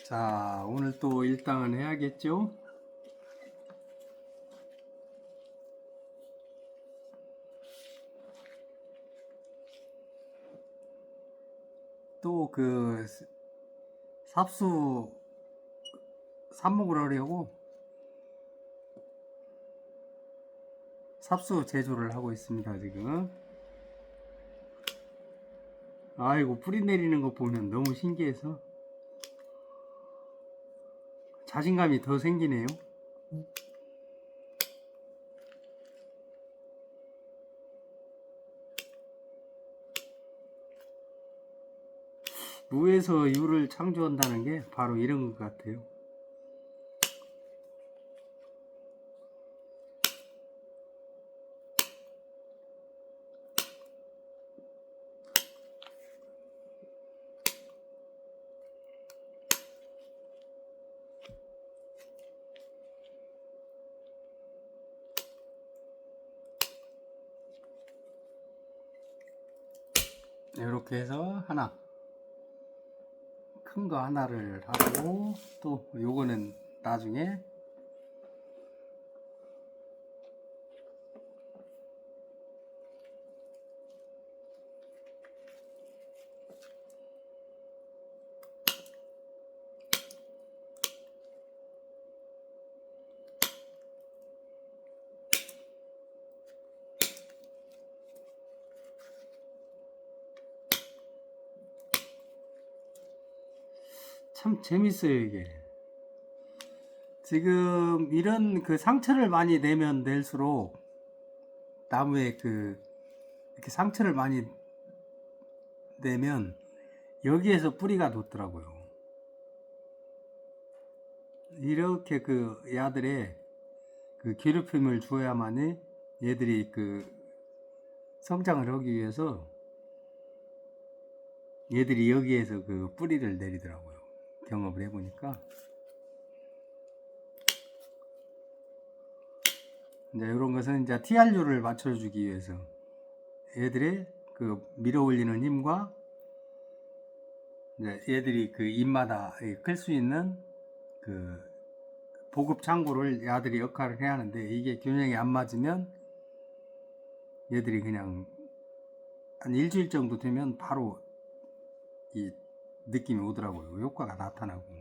자, 오늘 또 일당은 해야겠죠? 또 삽수 삽목을 하려고 삽수 제조를 하고 있습니다, 지금. 아이고, 뿌리 내리는 거 보면 너무 신기해서 자신감이 더 생기네요. 무에서 유를 창조한다는 게 바로 이런 것 같아요. 이렇게 해서 하나, 큰 거 하나를 하고, 또 요거는 나중에 참 재밌어요, 이게. 지금 이런 상처를 많이 내면 낼수록 나무에 이렇게 상처를 많이 내면 여기에서 뿌리가 돋더라고요. 이렇게 야들의 괴롭힘을 주어야만이 얘들이 성장을 하기 위해서 얘들이 여기에서 뿌리를 내리더라고요. 경험을 해보니까. 이제 이런 것은 이제 TRU를 맞춰주기 위해서 얘들의 밀어 올리는 힘과 이제 얘들이 잎마다 클 수 있는 보급 창고를 얘들이 역할을 해야 하는데, 이게 균형이 안 맞으면 얘들이 그냥 한 일주일 정도 되면 바로 이 느낌이 오더라고요. 효과가 나타나고.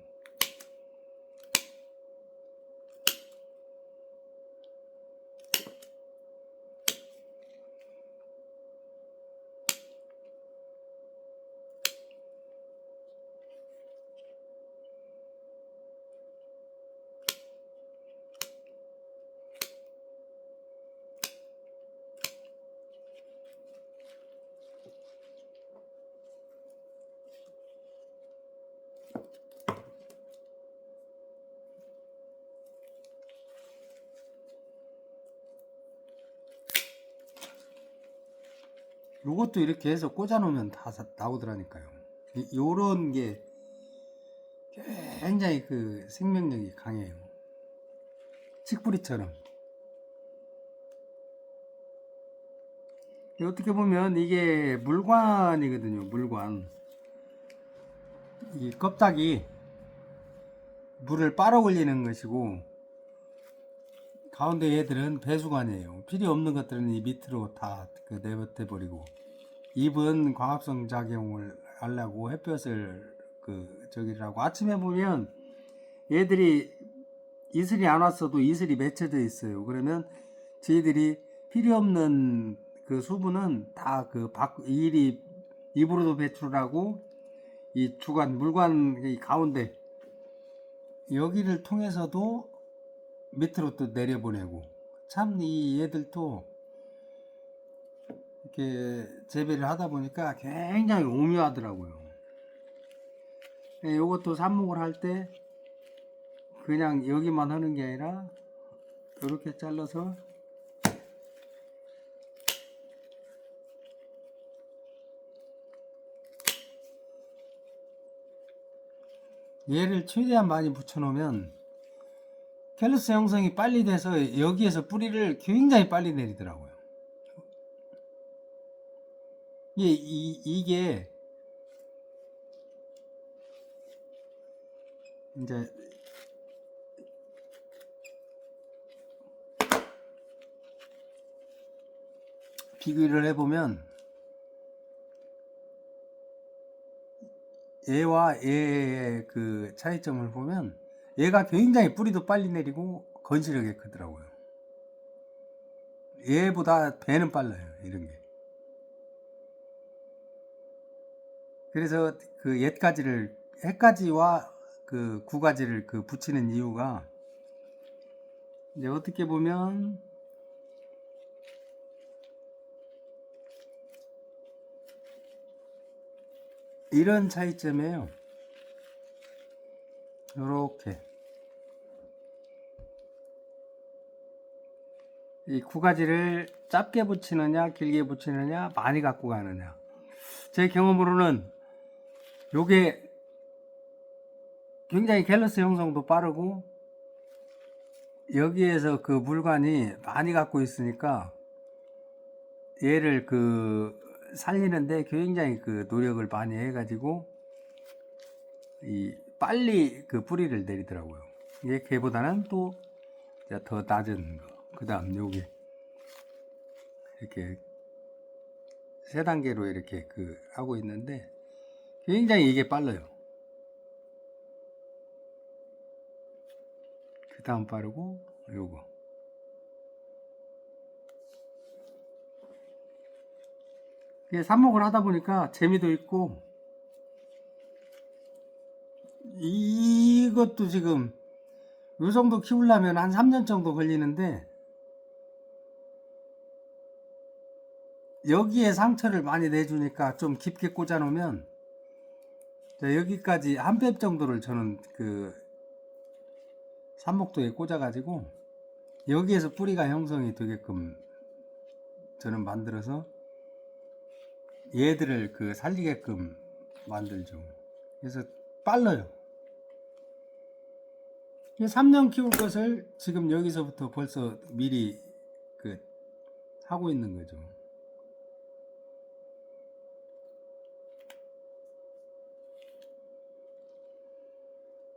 요것도 이렇게 해서 꽂아 놓으면 다 나오더라니까요. 요런 게 굉장히 생명력이 강해요. 칡뿌리처럼. 어떻게 보면 이게 물관이거든요. 물관. 이 껍데기 물을 빨아 올리는 것이고, 가운데 얘들은 배수관이에요. 필요 없는 것들은 이 밑으로 다 내버려 버리고, 잎은 광합성 작용을 하려고 햇볕을 저기라고. 아침에 보면 얘들이 이슬이 안 왔어도 이슬이 맺혀져 있어요. 그러면 저희들이 필요 없는 수분은 다 잎으로도 배출하고, 이 주관 물관 이 가운데 여기를 통해서도 밑으로 또 내려보내고, 참 이 얘들도 이렇게 재배를 하다 보니까 굉장히 오묘하더라고요. 이것도 삽목을 할 때 그냥 여기만 하는 게 아니라 이렇게 잘라서 얘를 최대한 많이 붙여 놓으면 캘러스 형성이 빨리 돼서 여기에서 뿌리를 굉장히 빨리 내리더라고요. 이게 이제 비교를 해보면 얘와 얘의 그 차이점을 보면 얘가 굉장히 뿌리도 빨리 내리고 건실하게 크더라고요. 얘보다 배는 빨라요, 이런 게. 그래서 그 옛가지를 해가지와 그 구가지를 그 붙이는 이유가 이제 어떻게 보면 이런 차이점이에요. 요렇게 이 구가지를 짧게 붙이느냐 길게 붙이느냐 많이 갖고 가느냐, 제 경험으로는 요게 굉장히 갤러스 형성도 빠르고 여기에서 그 물관이 많이 갖고 있으니까 얘를 그 살리는데 굉장히 그 노력을 많이 해가지고 이 빨리 그 뿌리를 내리더라고요. 이게 걔보다는 또 더 낮은 거. 그 다음 여기 이렇게 세 단계로 이렇게 그 하고 있는데 굉장히 이게 빨라요. 그 다음 빠르고 요거. 이게 삽목을 하다 보니까 재미도 있고, 이것도 지금 요 정도 키우려면 한 3년 정도 걸리는데 여기에 상처를 많이 내주니까 좀 깊게 꽂아 놓으면 여기까지 한 뼘 정도를 저는 그 삽목도에 꽂아 가지고 여기에서 뿌리가 형성이 되게끔 저는 만들어서 얘들을 그 살리게끔 만들죠. 그래서 빨라요. 3년 키울 것을 지금 여기서부터 벌써 미리 그 하고 있는 거죠.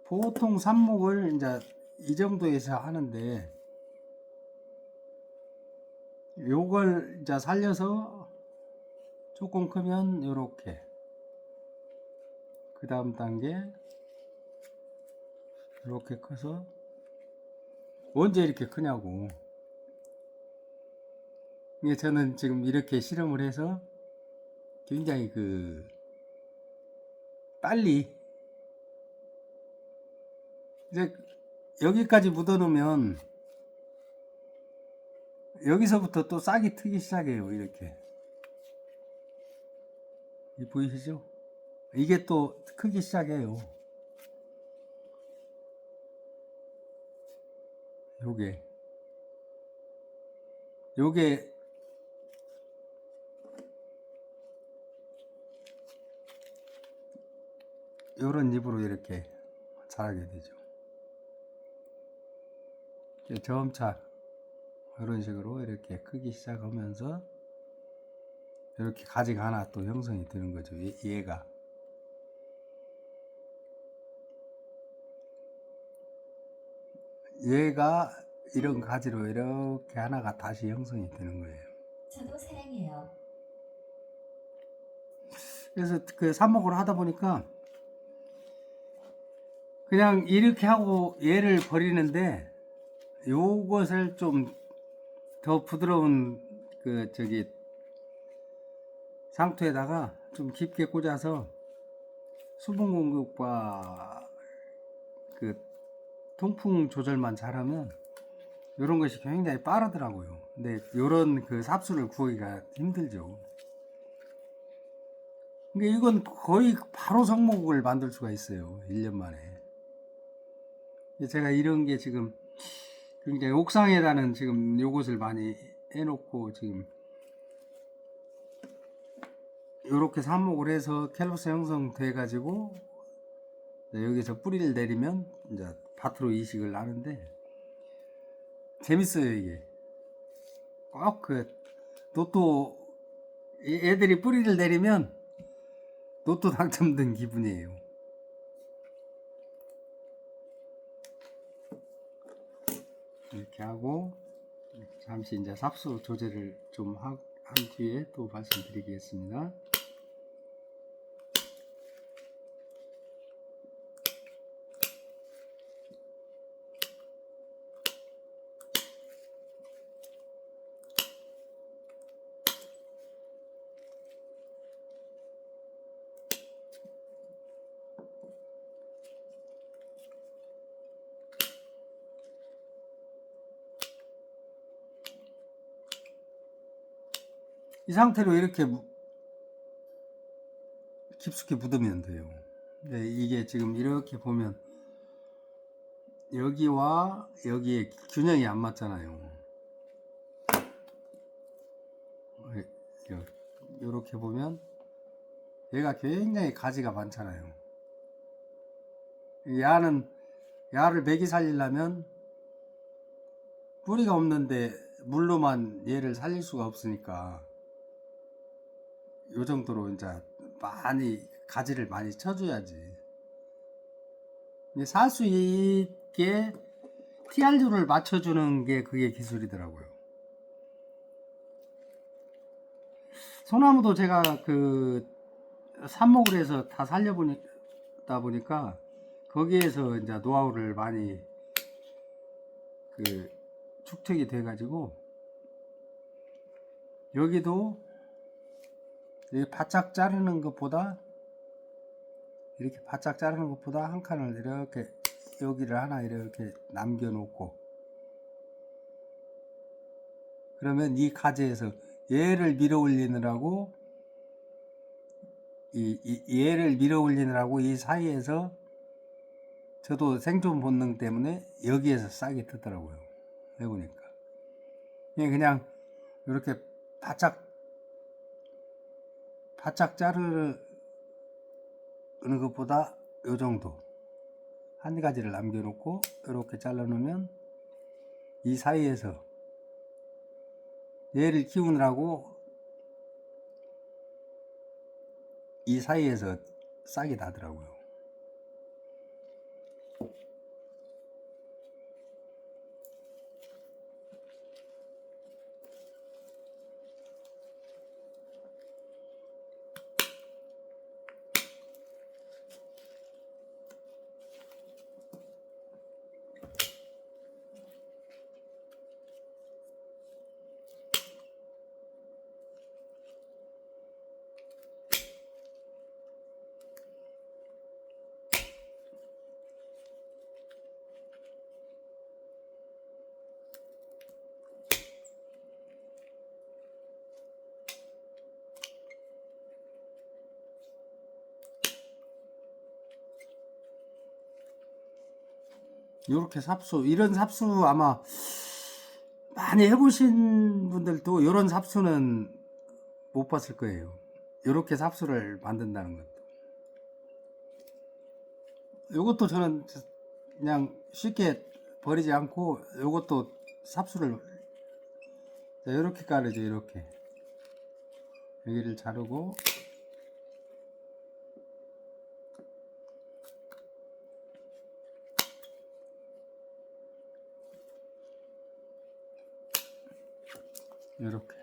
보통 삽목을 이제 이 정도에서 하는데 요걸 이제 살려서 조금 크면 요렇게, 그 다음 단계 이렇게 커서 언제 이렇게 크냐고. 이게 저는 지금 이렇게 실험을 해서 굉장히 그 빨리 이제 여기까지 묻어놓으면 여기서부터 또 싹이 트기 시작해요. 이렇게 보이시죠? 이게 또 크기 시작해요. 요게 요런 잎으로 이렇게 자라게 되죠. 점차 이런 식으로 이렇게 크기 시작하면서 이렇게 가지가 하나 또 형성이 되는 거죠. 얘가 이런 가지로 이렇게 하나가 다시 형성이 되는 거예요. 저도 사랑해요. 그래서 그 삽목을 하다 보니까 그냥 이렇게 하고 얘를 버리는데 요것을 좀 더 부드러운 그 저기 상토에다가 좀 깊게 꽂아서 수분 공급과 그 통풍 조절만 잘하면 이런 것이 굉장히 빠르더라고요. 근데 이런 그 삽수를 구하기가 힘들죠. 근데 이건 거의 바로 성목을 만들 수가 있어요. 1년 만에. 제가 이런 게 지금 굉장히 옥상에다는 지금 요것을 많이 해놓고 지금 이렇게 삽목을 해서 캘로스 형성돼 가지고 여기서 뿌리를 내리면 이제 밭으로 이식을 하는데 재밌어요. 이게 꼭 그 로또 애들이 뿌리를 내리면 로또 당첨된 기분이에요. 이렇게 하고 잠시 이제 삽수 조절을 좀 한 뒤에 또 말씀드리겠습니다. 이 상태로 이렇게 깊숙이 묻으면 돼요. 근데 이게 지금 이렇게 보면 여기와 여기에 균형이 안 맞잖아요. 이렇게 보면 얘가 굉장히 가지가 많잖아요. 야를 먹이 살리려면 뿌리가 없는데 물로만 얘를 살릴 수가 없으니까 요 정도로 이제 많이 가지를 많이 쳐줘야지 살 수 있게 TRU를 맞춰주는 게 그게 기술이더라고요. 소나무도 제가 그 삽목을 해서 다 살려보다 보니까 거기에서 이제 노하우를 많이 그 축적이 돼 가지고 여기도 바짝 자르는 것보다 이렇게 바짝 자르는 것보다 한 칸을 이렇게 여기를 하나 이렇게 남겨 놓고 그러면 이 가지에서 얘를 밀어 올리느라고 얘를 밀어 올리느라고 이 사이에서 저도 생존 본능 때문에 여기에서 싹이 트더라고요. 해보니까 그냥 이렇게 바짝 자르는 것보다 요 정도 한 가지를 남겨놓고 이렇게 잘라놓으면 이 사이에서 얘를 키우느라고 이 사이에서 싹이 나더라고요. 요렇게 이런 삽수 아마 많이 해보신 분들도 이런 삽수는 못 봤을 거예요. 요렇게 삽수를 만든다는 것도. 요것도 저는 그냥 쉽게 버리지 않고 요것도 삽수를 요렇게 깔아줘. 이렇게 여기를 자르고 이렇게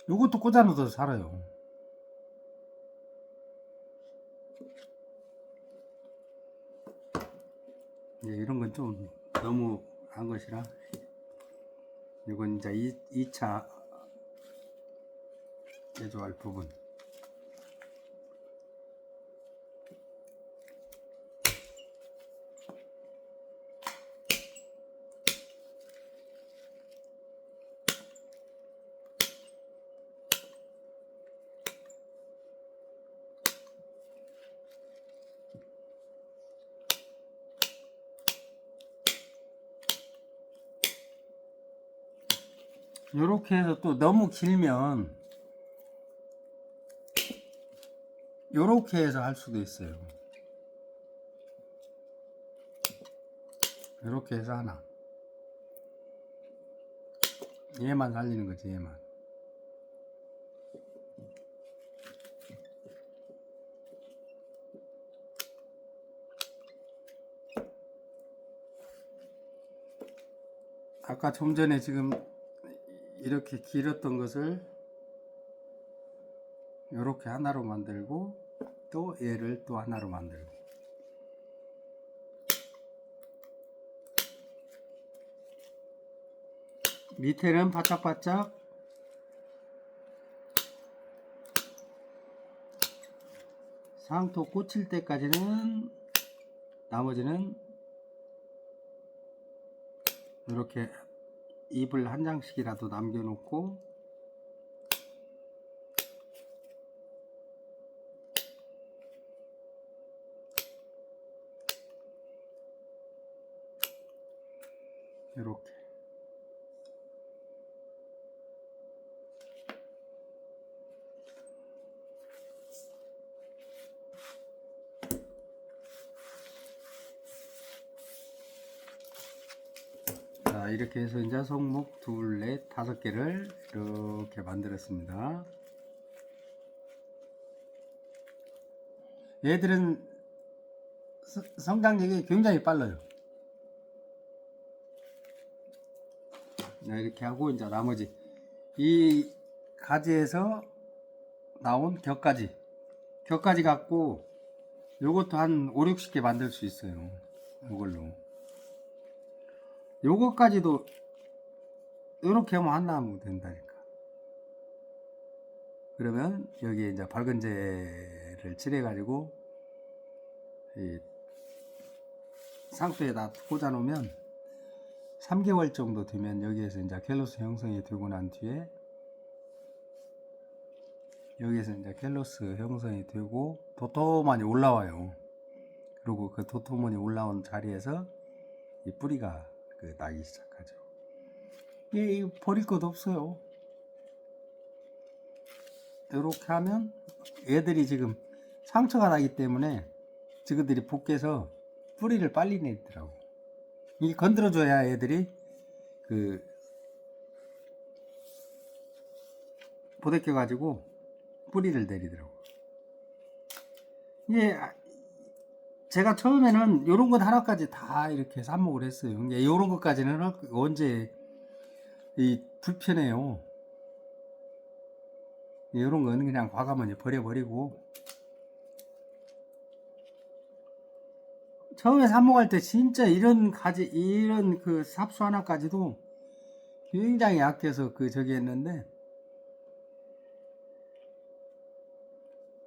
요것도 꽂아 놓아도 살아요. 이런 건 좀 너무 한 것이라 이건 이제 2차 제조할 부분. 요렇게 해서 또 너무 길면 요렇게 해서 할 수도 있어요. 요렇게 해서 하나 얘만 살리는 거지, 얘만. 아까 좀 전에 지금 이렇게 길었던 것을 이렇게 하나로 만들고 또 얘를 또 하나로 만들고 밑에는 바짝바짝 상토 꽂힐 때까지는 나머지는 이렇게 잎을 한 장씩이라도 남겨놓고 이렇게 자, 이렇게 해서 이제 손목 둘, 넷, 5개를 이렇게 만들었습니다. 얘들은 성장력이 굉장히 빨라요. 이렇게 하고 이제 나머지 이 가지에서 나온 격가지 갖고 요것도 한 5, 60개 만들 수 있어요. 요걸로 요것까지도 이렇게 하면 한 나무 된다니까. 그러면 여기에 이제 밝은재를 칠해 가지고 이 상토에다 꽂아 놓으면 3개월 정도 되면 여기에서 이제 갤로스 형성이 되고 난 뒤에 여기에서 이제 갤로스 형성이 되고 도톰하니 올라와요. 그리고 그 도톰하니 올라온 자리에서 이 뿌리가 나기 시작하죠. 이게 버릴 것도 없어요. 이렇게 하면 얘들이 지금 상처가 나기 때문에 지그들이 복개서 뿌리를 빨리 내더라고. 이게 건드려줘야 애들이 보대껴 가지고 뿌리를 내리더라고. 이게 제가 처음에는 요런 것 하나까지 다 이렇게 삽목을 했어요. 요런 것까지는 언제 불편해요. 요런 건 그냥 과감하게 버려버리고 처음에 삽목할 때 진짜 이런 그 삽수 하나까지도 굉장히 아껴서 저기 했는데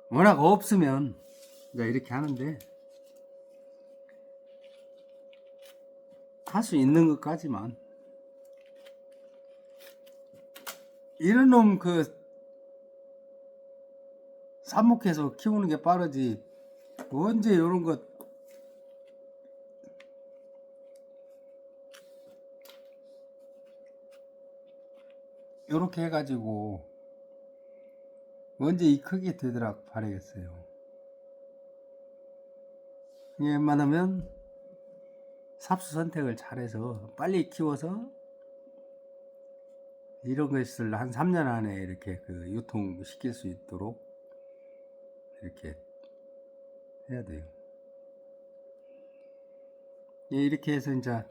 워낙 없으면 이제 이렇게 하는데 할 수 있는 것까지만 이런 놈 삽목해서 키우는 게 빠르지 언제 이런 것 요렇게 해가지고 언제 이 크게 되더라 바라겠어요. 웬만하면 삽수 선택을 잘해서 빨리 키워서 이런 것을 한 3년 안에 이렇게 유통시킬 수 있도록 이렇게 해야 돼요. 이렇게 해서 이제